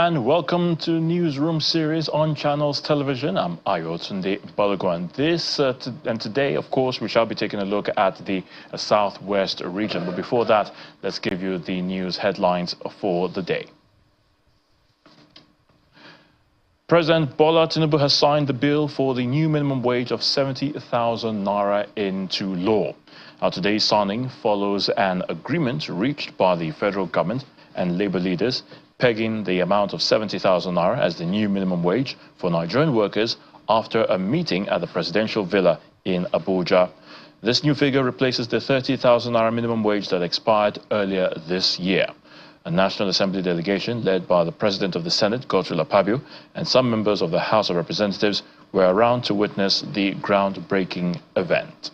and welcome to Newsroom series on Channels Television. I'm Ayotunde Balogun, and today, of course, we shall be taking a look at the Southwest region. But before that, let's give you the news headlines for the day. President Bola Tinubu has signed the bill for the new minimum wage of 70,000 naira into law. Now, today's signing follows an agreement reached by the federal government and labor leaders, pegging the amount of 70,000 naira as the new minimum wage for Nigerian workers after a meeting at the presidential villa in Abuja. This new figure replaces the 30,000 naira minimum wage that expired earlier this year. A National Assembly delegation led by the President of the Senate, Godswill Akpabio, and some members of the House of Representatives were around to witness the groundbreaking event.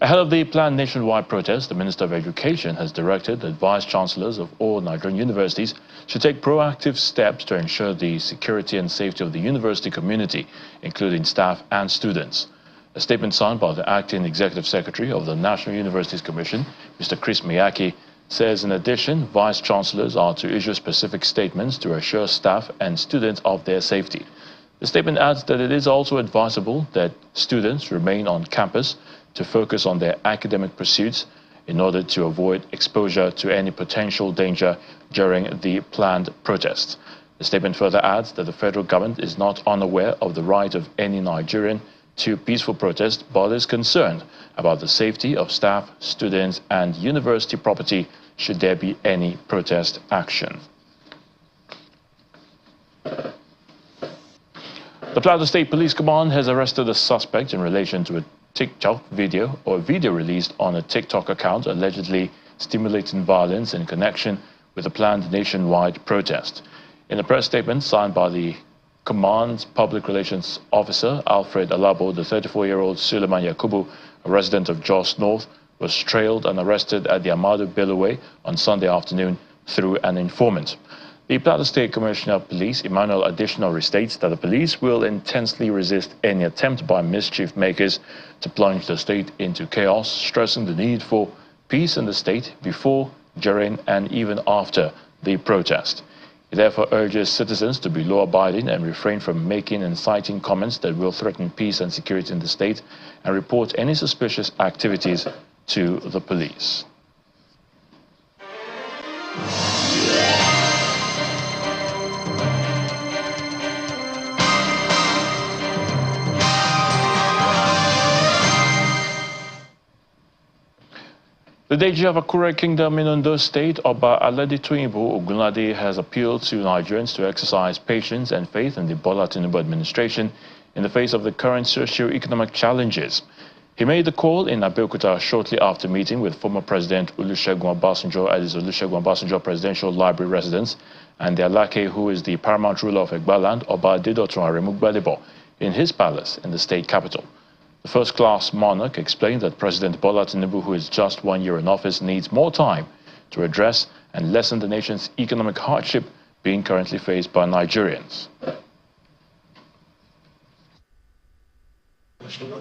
Ahead of the planned nationwide protest, the Minister of Education has directed that vice-chancellors of all Nigerian universities should take proactive steps to ensure the security and safety of the university community, including staff and students. A statement signed by the Acting Executive Secretary of the National Universities Commission, Mr. Chris Miyake, says in addition, vice-chancellors are to issue specific statements to assure staff and students of their safety. The statement adds that it is also advisable that students remain on campus to focus on their academic pursuits in order to avoid exposure to any potential danger during the planned protest. The statement further adds that the federal government is not unaware of the right of any Nigerian to peaceful protest, but is concerned about the safety of staff, students, and university property should there be any protest action. The Plateau State Police Command has arrested a suspect in relation to a TikTok video released on a TikTok account allegedly stimulating violence in connection with a planned nationwide protest. In a press statement signed by the Command's Public Relations Officer, Alfred Alabo, the 34-year-old Suleiman Yakubu, a resident of Jos North, was trailed and arrested at the Amadu Bello Way on Sunday afternoon through an informant. The Plateau State Commissioner of Police, Emmanuel Additional, restates that the police will intensely resist any attempt by mischief makers to plunge the state into chaos, stressing the need for peace in the state before, during, and even after the protest. He therefore urges citizens to be law-abiding and refrain from making inciting comments that will threaten peace and security in the state, and report any suspicious activities to the police. The Deji of Akure Kingdom in Ondo State, Oba Aledi Tuyinbo Ogunlade, has appealed to Nigerians to exercise patience and faith in the Bola Tinubu administration in the face of the current socio-economic challenges. He made the call in Abeokuta shortly after meeting with former President Olusegun Obasanjo at his Olusegun Obasanjo Presidential Library residence and the Alake, who is the paramount ruler of Egbaland, Oba Adedotun Aremu Gbadebo, in his palace in the state capital. The first-class monarch explained that President Bola Tinubu, who is just 1 year in office, needs more time to address and lessen the nation's economic hardship being currently faced by Nigerians.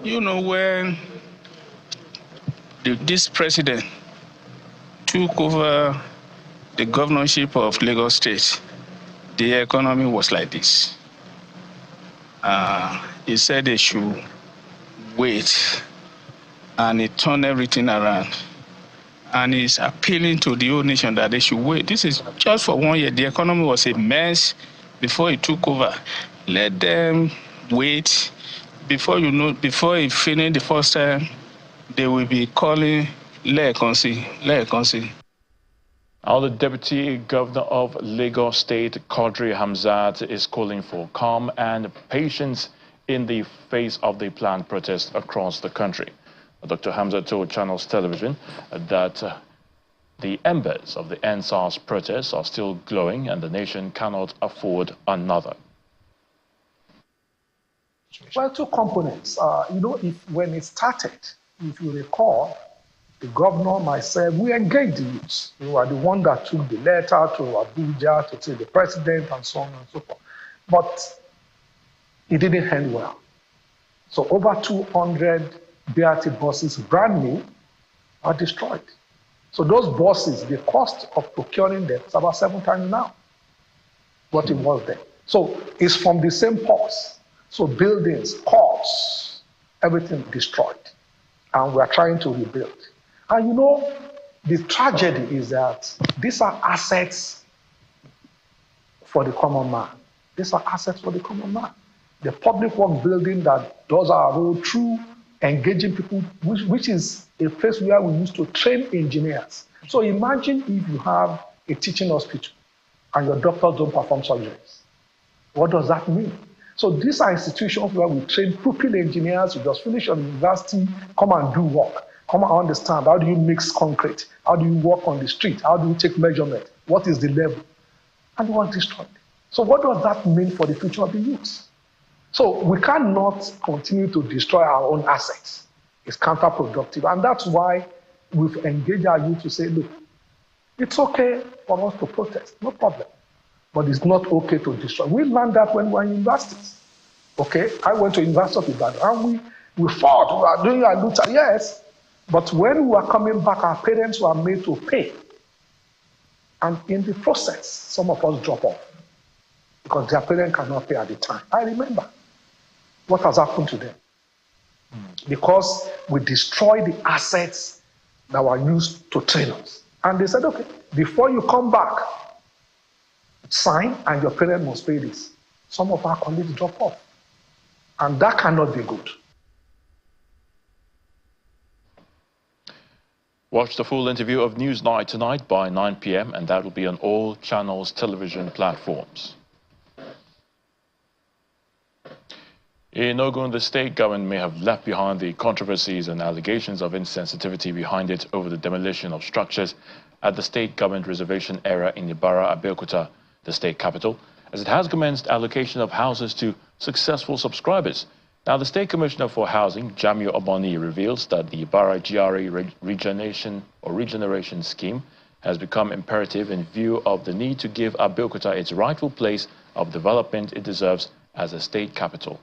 You know, when this president took over the governorship of Lagos State, the economy was like this. He said they should wait, and he turned everything around. And he's appealing to the whole nation that they should wait. This is just for 1 year. The economy was a mess before he took over. Let them wait. Before you know, before he finished the first time, they will be calling Lekonsi. Now, the Deputy Governor of Lagos State, Quadri Hamzat, is calling for calm and patience in the face of the planned protest across the country. Dr. Hamza told Channels Television that the embers of the NSAS protests are still glowing and the nation cannot afford another. Well, two components. When it started, if you recall, the governor, myself, we engaged the youths. We were the one that took the letter to Abuja to see the president and so on and so forth. But it didn't end well. So over 200 BRT buses, brand new, are destroyed. So those buses, the cost of procuring them is about 7 times now what it was then. So it's from the same purse. So buildings, courts, everything destroyed. And we're trying to rebuild. And you know, the tragedy is that these are assets for the common man. These are assets for the common man. The public work building that does our road through engaging people, which is a place where we used to train engineers. So imagine if you have a teaching hospital and your doctors don't perform surgeries. What does that mean? So these are institutions where we train pupil engineers who just finish on university, come and do work, come and understand how do you mix concrete, how do you walk on the street, how do you take measurement, what is the level, and what destroyed. So what does that mean for the future of the youth? So we cannot continue to destroy our own assets. It's counterproductive. And that's why we've engaged our youth to say, look, it's okay for us to protest, no problem. But it's not okay to destroy. We learned that when we were in universities. Okay, I went to University of Ibadan and we fought, we were doing our Luther, yes. But when we were coming back, our parents were made to pay. And in the process, some of us drop off because their parents cannot pay at the time. I remember what has happened to them. Because we destroy the assets that were used to train us. And they said, okay, before you come back, sign and your parents must pay this. Some of our colleagues drop off. And that cannot be good. Watch the full interview of Newsnight tonight by 9 p.m. and that will be on all channels television platforms. In Ogun, the state government may have left behind the controversies and allegations of insensitivity behind it over the demolition of structures at the state government reservation area in Ibara, Abeokuta, the state capital, as it has commenced allocation of houses to successful subscribers. Now, the State Commissioner for Housing, Jamiu Oboni, reveals that the Ibara GRA regeneration scheme has become imperative in view of the need to give Abeokuta its rightful place of development it deserves as a state capital.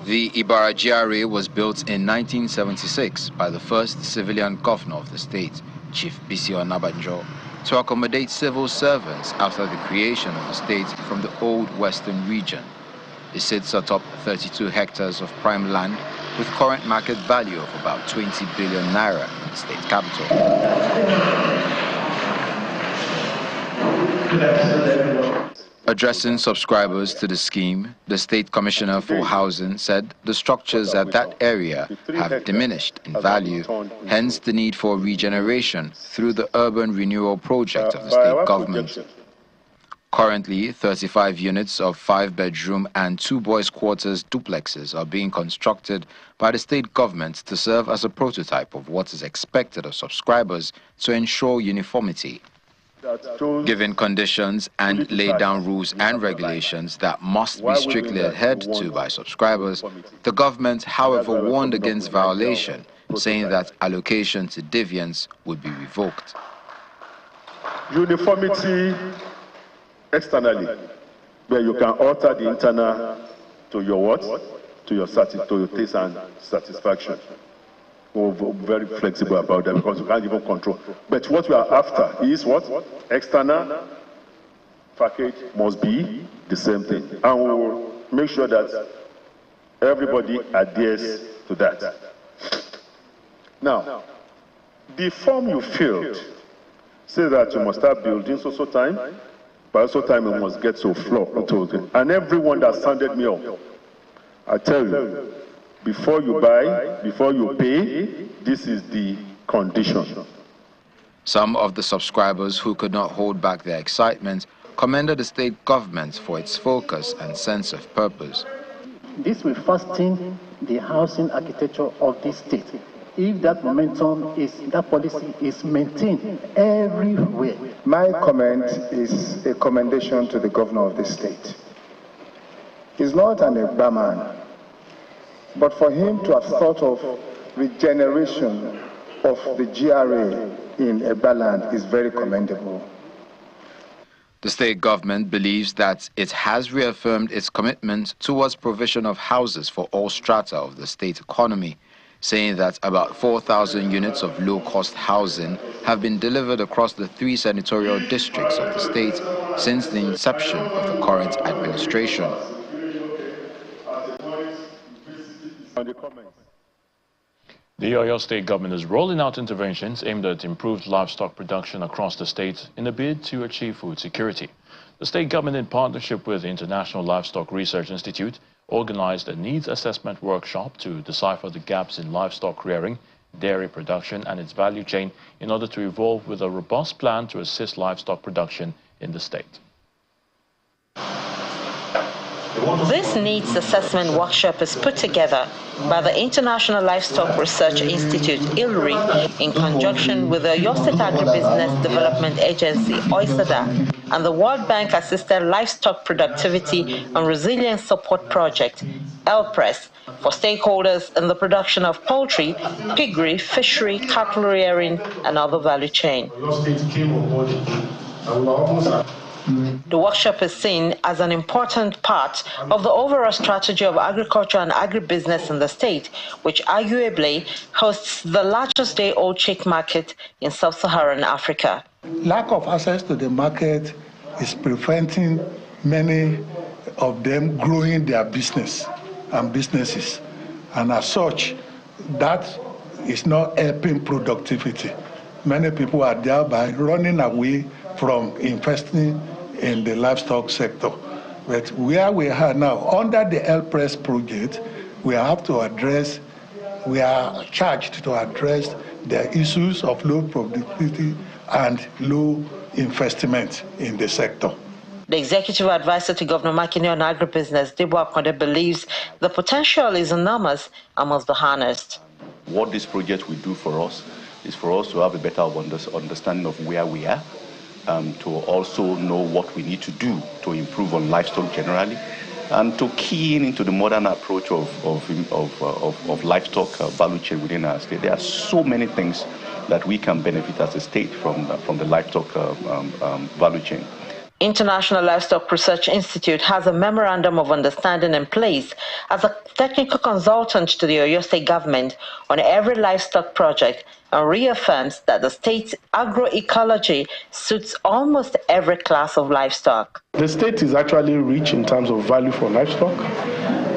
The Ibara GRA was built in 1976 by the first civilian governor of the state, Chief Bisi Onabanjo, to accommodate civil servants after the creation of the state from the old western region. It sits atop 32 hectares of prime land with current market value of about 20 billion naira in the state capital. Addressing subscribers to the scheme, the State Commissioner for Housing said the structures at that area have diminished in value, hence the need for regeneration through the urban renewal project of the state government. Currently, 35 units of 5-bedroom and 2 boys' quarters duplexes are being constructed by the state government to serve as a prototype of what is expected of subscribers to ensure uniformity. Given conditions and laid down rules and regulations that must be strictly adhered to by subscribers, the government, however, warned against violation, saying that allocation to deviants would be revoked. Uniformity externally, where you can alter the internal to your what? To your taste and satisfaction. We're very flexible about that because we can't even control. But what we are after is what? External package must be the same thing. And we will make sure that everybody adheres to that. Now, the form you filled says that you must start building so time, by also time you must get to floor. And everyone that sounded me up, I tell you, before you buy, before you pay, this is the condition. Some of the subscribers who could not hold back their excitement commended the state government for its focus and sense of purpose. This will fasten the housing architecture of this state. If that momentum that policy is maintained everywhere. My comment is a commendation to the governor of the state. He's not an Egba man. But for him to have thought of regeneration of the GRA in Egba land is very commendable. The state government believes that it has reaffirmed its commitment towards provision of houses for all strata of the state economy, saying that about 4,000 units of low-cost housing have been delivered across the 3 senatorial districts of the state since the inception of the current administration. The Oyo State government is rolling out interventions aimed at improved livestock production across the state in a bid to achieve food security. The state government, in partnership with the International Livestock Research Institute, organized a needs assessment workshop to decipher the gaps in livestock rearing, dairy production and its value chain in order to evolve with a robust plan to assist livestock production in the state. This needs assessment workshop is put together by the International Livestock Research Institute, ILRI, in conjunction with the Oyo State Agribusiness Development Agency, OISADA, and the World Bank Assisted Livestock Productivity and Resilience Support Project, LPRESS, for stakeholders in the production of poultry, piggery, fishery, cattle rearing, and other value chain. The workshop is seen as an important part of the overall strategy of agriculture and agribusiness in the state, which arguably hosts the largest day-old chick market in sub-Saharan Africa. Lack of access to the market is preventing many of them growing their business and businesses. And as such, that is not helping productivity. Many people are thereby running away from investing in the livestock sector. But where we are now, under the LPRESS project, we are charged to address the issues of low productivity and low investment in the sector. The executive advisor to Governor Makinde on agribusiness, Debo Akonde, believes the potential is enormous and must be harnessed. What this project will do for us is for us to have a better understanding of where we are, to also know what we need to do to improve on livestock generally, and to key in into the modern approach of livestock value chain within our state. There are so many things that we can benefit as a state from the livestock value chain. International Livestock Research Institute has a memorandum of understanding in place as a technical consultant to the Oyo State government on every livestock project, and reaffirms that the state's agroecology suits almost every class of livestock. The state is actually rich in terms of value for livestock,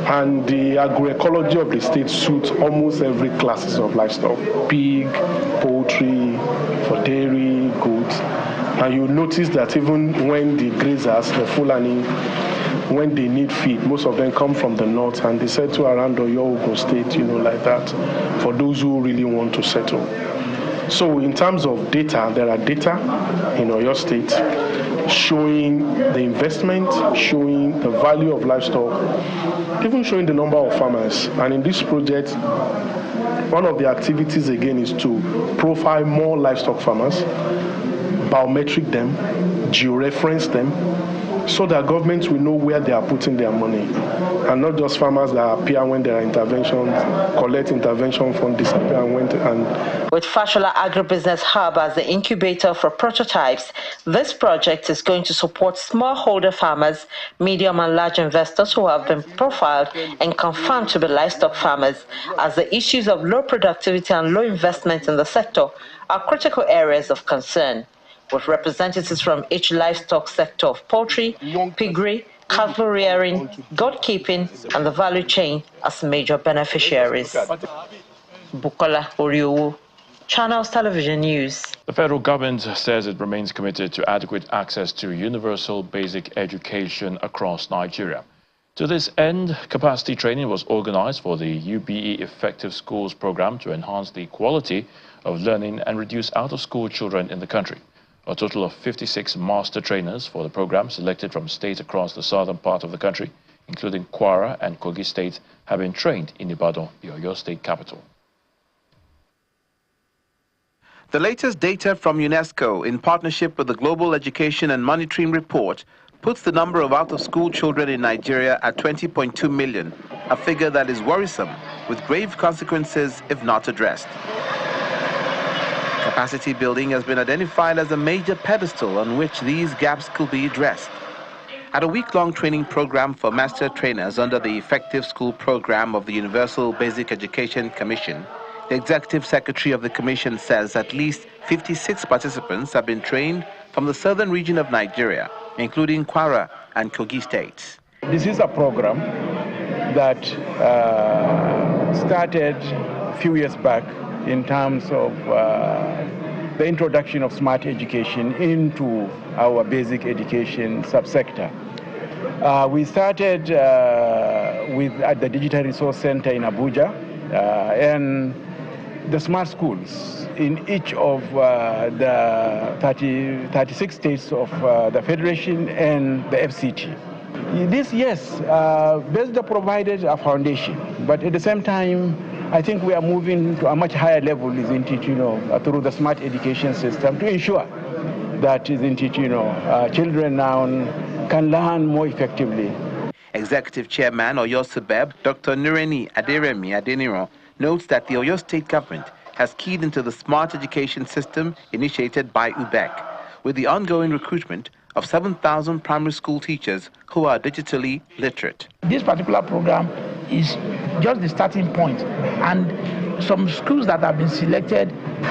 and the agroecology of the state suits almost every classes of livestock: pig, poultry, for dairy, goats. And you notice that even when the grazers, the Fulani, when they need feed, most of them come from the north, and they settle around Oyo, Ogun State, like that, for those who really want to settle. So in terms of data, there are data in Oyo State showing the investment, showing the value of livestock, even showing the number of farmers. And in this project, one of the activities again is to profile more livestock farmers, biometric them, georeference them, so that governments will know where they are putting their money, and not just farmers that appear when there are interventions, collect intervention fund, disappear and went. With Fashola Agribusiness Hub as the incubator for prototypes, this project is going to support smallholder farmers, medium and large investors who have been profiled and confirmed to be livestock farmers, as the issues of low productivity and low investment in the sector are critical areas of concern, with representatives from each livestock sector of poultry, piggery, cattle rearing, goat keeping, and the value chain as major beneficiaries. Bukola Oriowo, Channels Television News. The federal government says it remains committed to adequate access to universal basic education across Nigeria. To this end, capacity training was organized for the UBE Effective Schools program to enhance the quality of learning and reduce out-of-school children in the country. A total of 56 master trainers for the program, selected from states across the southern part of the country, including Kwara and Kogi states, have been trained in Ibadan, the Oyo State capital. The latest data from UNESCO, in partnership with the Global Education and Monitoring Report, puts the number of out-of-school children in Nigeria at 20.2 million, a figure that is worrisome, with grave consequences if not addressed. Capacity building has been identified as a major pedestal on which these gaps could be addressed. At a week-long training program for master trainers under the Effective School Program of the Universal Basic Education Commission, the Executive Secretary of the Commission says at least 56 participants have been trained from the southern region of Nigeria, including Kwara and Kogi states. This is a program that started a few years back in terms of the introduction of smart education into our basic education subsector. We started at the Digital Resource Center in Abuja and the smart schools in each of the 36 states of the Federation and the FCT. This, yes, BESDA provided a foundation, but at the same time, I think we are moving to a much higher level, isn't it, through the smart education system to ensure that, isn't it, children now can learn more effectively. Executive Chairman Oyo Sebeb, Dr. Nureni Aderemi Adeniro, notes that the Oyo State government has keyed into the smart education system initiated by UBEC, with the ongoing recruitment of 7,000 primary school teachers who are digitally literate. This particular program is just the starting point, and some schools that have been selected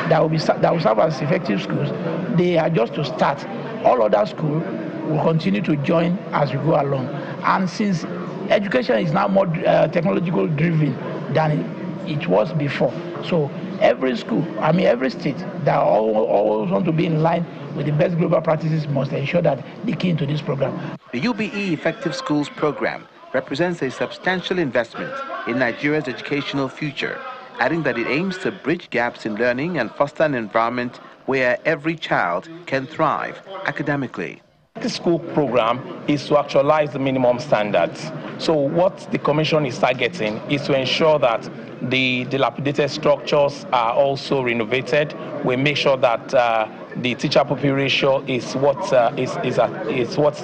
that will serve as effective schools, they are just to start. All other schools will continue to join as we go along. And since education is now more technological driven than it was before, so every school, every state that always want to be in line with the best global practices must ensure that they key into this program. The UBE Effective Schools program represents a substantial investment in Nigeria's educational future, adding that it aims to bridge gaps in learning and foster an environment where every child can thrive academically. The school program is to actualize the minimum standards. So what the Commission is targeting is to ensure that the dilapidated structures are also renovated. We make sure that the teacher-pupil ratio is what's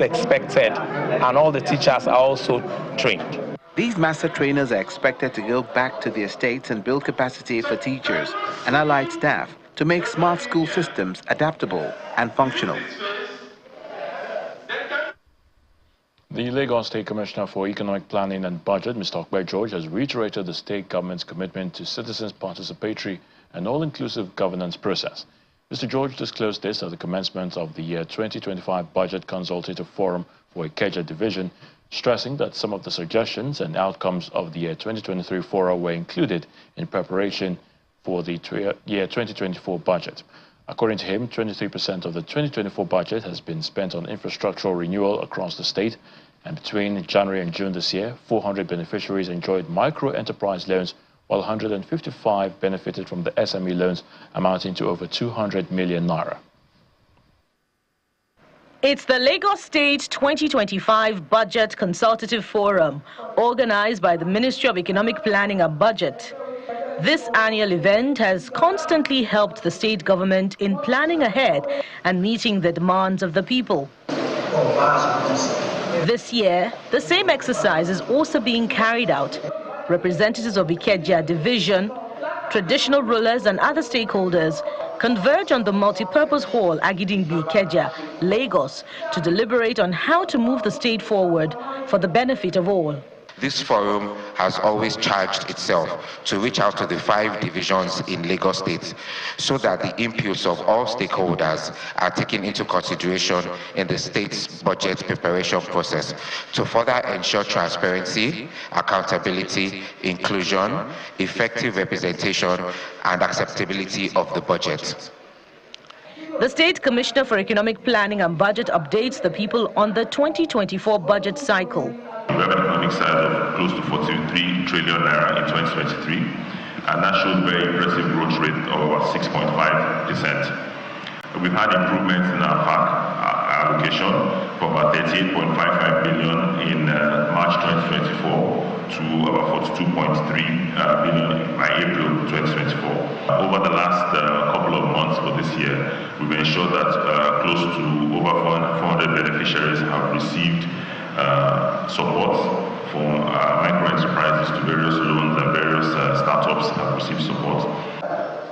expected, and all the teachers are also trained. These master trainers are expected to go back to their states and build capacity for teachers and allied staff to make smart school systems adaptable and functional. The Lagos State Commissioner for Economic Planning and Budget, Mr. Okpe George, has reiterated the state government's commitment to citizens' participatory and all-inclusive governance process. Mr. George disclosed this at the commencement of the year 2025 Budget Consultative Forum for Ikeja Division, stressing that some of the suggestions and outcomes of the year 2023 forum were included in preparation for the year 2024 budget. According to him, 23% of the 2024 budget has been spent on infrastructural renewal across the state, and between January and June this year, 400 beneficiaries enjoyed micro-enterprise loans, while 155 benefited from the SME loans, amounting to over 200 million naira. It's the Lagos State 2025 Budget Consultative Forum, organized by the Ministry of Economic Planning and Budget. This annual event has constantly helped the state government in planning ahead and meeting the demands of the people. This year, the same exercise is also being carried out. Representatives of Ikeja Division, traditional rulers and other stakeholders converge on the multipurpose hall Agidingbi Ikeja, Lagos, to deliberate on how to move the state forward for the benefit of all. This forum has always charged itself to reach out to the 5 divisions in Lagos State so that the inputs of all stakeholders are taken into consideration in the state's budget preparation process to further ensure transparency, accountability, inclusion, effective representation, and acceptability of the budget. The State Commissioner for Economic Planning and Budget updates the people on the 2024 budget cycle. We have an economic side of close to 43 trillion naira in 2023, and that shows very impressive growth rate of about 6.5%. We've had improvements in our PAC allocation from about 38.55 billion in March 2024 to about 42.3 billion by April 2024. Over the last couple of months for this year, we've ensured that close to over 400 beneficiaries have received support from micro-enterprises to various loans, and various startups have received support.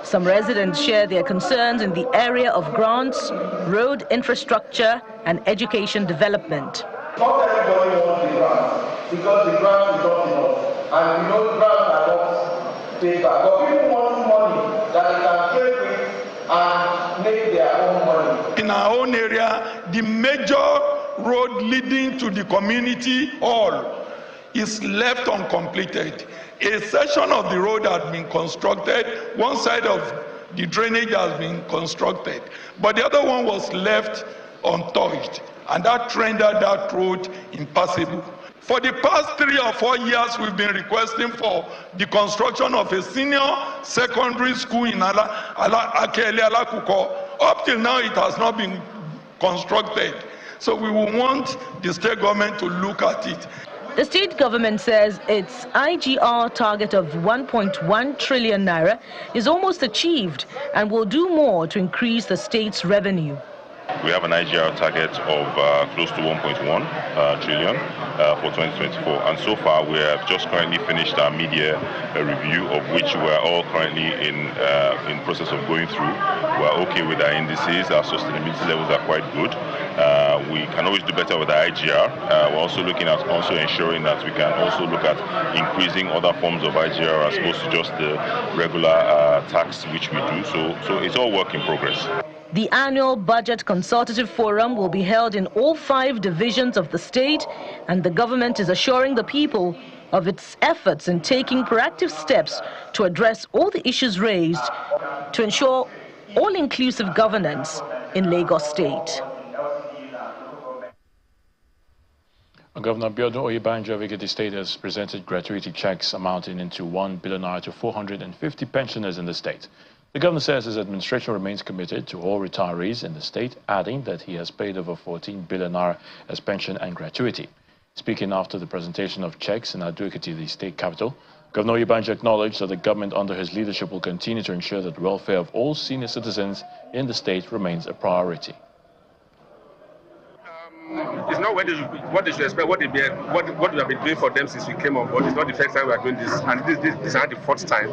Some residents share their concerns in the area of grants, road infrastructure, and education development. Not everybody wants the grant because the grant is not enough. And we know grants are not paid back. But people want money that they can trade with and make their own money. In our own area, the major road leading to the community hall is left uncompleted. A section of the road has been constructed, one side of the drainage has been constructed, but the other one was left untouched, and that rendered that road impassable. For the past 3 or 4 years, we've been requesting for the construction of a senior secondary school in Akele Alakuko. Up till now, it has not been constructed. So we will want the state government to look at it. The state government says its IGR target of 1.1 trillion naira is almost achieved and will do more to increase the state's revenue. We have an IGR target of close to 1.1 trillion for 2024, and so far we have just currently finished our media review, of which we are all currently in process of going through. We are okay with our indices. Our sustainability levels are quite good. We can always do better with the IGR. We're also looking at ensuring that we can also look at increasing other forms of IGR as opposed to just the regular tax which we do. So it's all work in progress. The annual Budget Consultative Forum will be held in all 5 divisions of the state, and the government is assuring the people of its efforts in taking proactive steps to address all the issues raised to ensure all-inclusive governance in Lagos State. Governor Biodun Oyebanjo of Ekiti State has presented gratuity checks amounting into 1 billion naira to 450 pensioners in the state. The governor says his administration remains committed to all retirees in the state, adding that he has paid over 14 billion naira as pension and gratuity. Speaking after the presentation of checks in Ekiti, the state capital, Governor Oyebanjo acknowledged that the government under his leadership will continue to ensure that the welfare of all senior citizens in the state remains a priority. It's not what they should expect, what we have been doing for them since we came on board. It's not the first time we are doing this, and this is not the 4th time.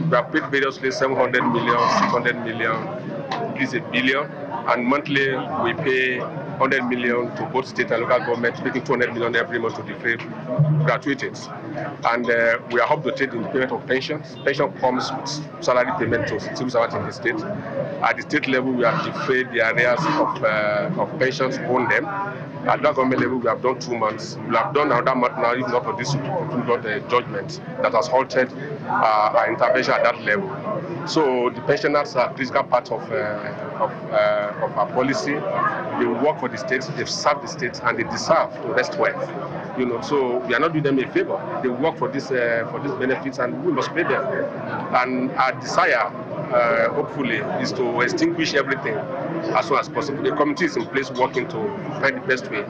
We have paid variously 700 million, 600 million, this is a billion, and monthly we pay 100 million to both state and local government, making 200 million every month to defray gratuities. And we are up to date in the payment of pensions. Pension comes with salary payment to civil servants in the state. At the state level, we have defrayed the areas of pensions owed them. At the government level, we have done 2 months. We have done another month now, if not for this judgment that has halted our intervention at that level. So the pensioners are a critical part of our policy. They work for the state, they've served the state, and they deserve to rest well. So we are not doing them a favor. They work for these benefits, and we must pay them. And our desire, hopefully, is to extinguish everything as soon as possible. The committee is in place working to find the best way.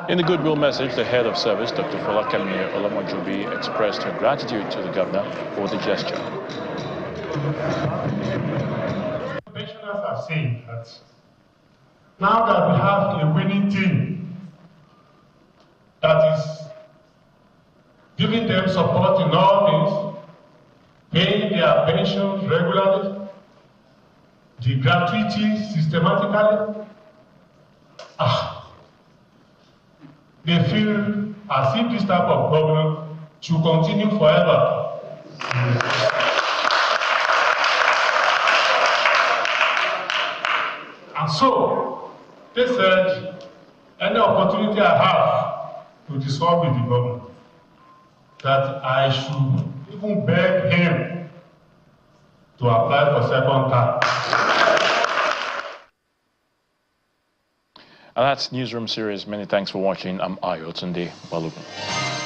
In a goodwill message, the head of service, Dr. Folakemi Olamojubi, expressed her gratitude to the governor for the gesture. Pensioners are saying that now that we have a winning team that is giving them support in all things, paying their pensions regularly, the gratuity systematically, they feel as if this type of government should continue forever. And so, they said, any opportunity I have to discuss with the government, that I should even beg him to apply for second term. And that's Newsroom series. Many thanks for watching. I'm Ayotunde Balogun.